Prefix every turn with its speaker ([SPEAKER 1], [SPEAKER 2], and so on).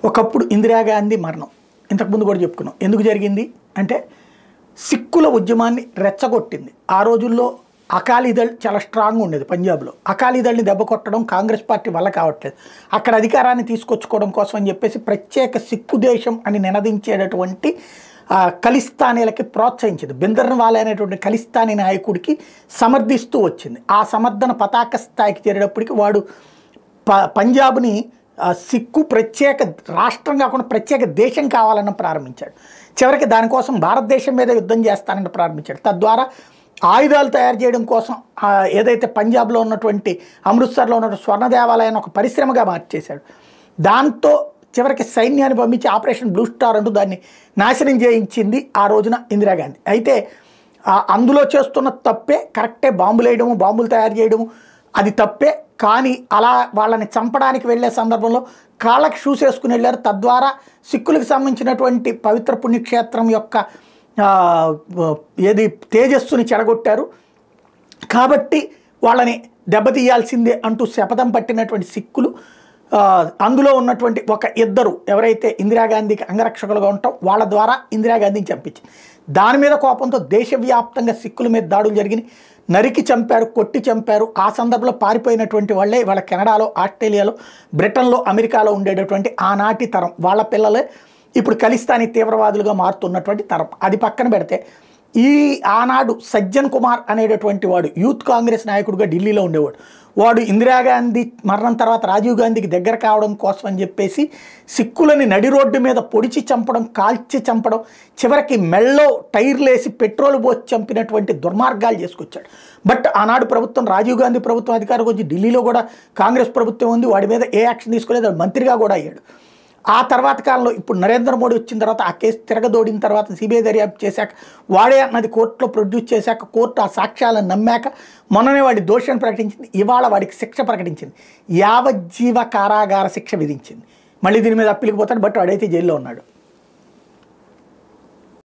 [SPEAKER 1] ఒకప్పుడు ఇందిరాగాంధీ మరణం ఇంతకుముందు కూడా చెప్పుకున్నాం. ఎందుకు జరిగింది అంటే సిక్కుల ఉద్యమాన్ని రెచ్చగొట్టింది. ఆ రోజుల్లో అకాలీదళ్ చాలా స్ట్రాంగ్ ఉండేది పంజాబ్లో. అకాలీదళ్ని దెబ్బ కొట్టడం కాంగ్రెస్ పార్టీ వల్ల కావట్లేదు. అక్కడ అధికారాన్ని తీసుకొచ్చుకోవడం కోసం అని చెప్పేసి ప్రత్యేక సిక్కు దేశం అని నినదించేటటువంటి ఖలిస్తానీలకి ప్రోత్సహించింది. బిందర్వాలా అనేటువంటి ఖలిస్తానీ నాయకుడికి సమర్థిస్తూ వచ్చింది. ఆ సమర్థన పతాక స్థాయికి చేరేటప్పటికి వాడు పంజాబ్ని సిక్కు ప్రత్యేక రాష్ట్రం కాకుండా ప్రత్యేక దేశం కావాలని ప్రారంభించాడు. చివరికి దానికోసం భారతదేశం మీద యుద్ధం చేస్తానని ప్రారంభించాడు. తద్వారా ఆయుధాలు తయారు చేయడం కోసం ఏదైతే పంజాబ్లో ఉన్నటువంటి అమృత్సర్లో ఉన్నటువంటి స్వర్ణ దేవాలయాన్ని ఒక పరిశ్రమగా మార్చేశాడు. దాంతో చివరికి సైన్యాన్ని పంపించి ఆపరేషన్ బ్లూ స్టార్ అంటూ దాన్ని నాశనం చేయించింది ఆ రోజున ఇందిరాగాంధీ. అయితే అందులో చేస్తున్న తప్పే, కరెక్టే, బాంబులు వేయడము, బాంబులు తయారు చేయడము అది తప్పే. కానీ అలా వాళ్ళని చంపడానికి వెళ్ళే సందర్భంలో కాళ్ళకి షూస్ వేసుకుని వెళ్ళారు. తద్వారా సిక్కులకు సంబంధించినటువంటి పవిత్ర పుణ్యక్షేత్రం యొక్క ఏది తేజస్సుని చెడగొట్టారు. కాబట్టి వాళ్ళని దెబ్బతీయాల్సిందే అంటూ శపథం పట్టినటువంటి సిక్కులు అందులో ఉన్నటువంటి ఒక ఇద్దరు ఎవరైతే ఇందిరాగాంధీకి అంగరక్షకులుగా ఉంటాం వాళ్ళ ద్వారా ఇందిరాగాంధీని చంపించింది. దాని మీద కోపంతో దేశవ్యాప్తంగా సిక్కుల మీద దాడులు జరిగినాయి. నరికి చంపారు, కొట్టి చంపారు. ఆ సందర్భంలో పారిపోయినటువంటి వాళ్ళే వాళ్ళ కెనడాలో, ఆస్ట్రేలియాలో, బ్రిటన్లో, అమెరికాలో ఉండేటటువంటి ఆనాటి తరం వాళ్ళ పిల్లలే ఇప్పుడు ఖలిస్తానీ తీవ్రవాదులుగా మారుతున్నటువంటి తరం. అది పక్కన పెడితే ఈ ఆనాడు సజ్జన్ కుమార్ అనేటటువంటి వాడు యూత్ కాంగ్రెస్ నాయకుడిగా ఢిల్లీలో ఉండేవాడు. వాడు ఇందిరాగాంధీ మరణం తర్వాత రాజీవ్ గాంధీకి దగ్గర కావడం కోసం అని చెప్పేసి సిక్కులని నడి రోడ్డు మీద పొడిచి చంపడం, కాల్చి చంపడం, చివరికి మెళ్ళో టైర్లేసి పెట్రోల్ పోసి చంపినటువంటి దుర్మార్గాలు చేసుకొచ్చాడు. బట్ ఆనాడు ప్రభుత్వం, రాజీవ్ గాంధీ ప్రభుత్వం అధికారం వచ్చి ఢిల్లీలో కూడా కాంగ్రెస్ ప్రభుత్వం ఉంది. వాడి మీద ఏ యాక్షన్ తీసుకోలేదు. వాడు మంత్రిగా కూడా అయ్యాడు. ఆ తర్వాత కాలంలో ఇప్పుడు నరేంద్ర మోడీ వచ్చిన తర్వాత ఆ కేసు తిరగదోడిన తర్వాత సిబిఐ దర్యాప్తు చేశాక వాడే అన్నది కోర్టులో ప్రొడ్యూస్ చేశాక కోర్టు ఆ సాక్ష్యాలను నమ్మాక మొన్ననే వాడి దోషాన్ని ప్రకటించింది. ఇవాళ వాడికి శిక్ష ప్రకటించింది. యావజ్జీవ కారాగార శిక్ష విధించింది. మళ్ళీ దీని మీద అప్పీలుకి పోతాడు. బట్ వాడైతే జైల్లో ఉన్నాడు.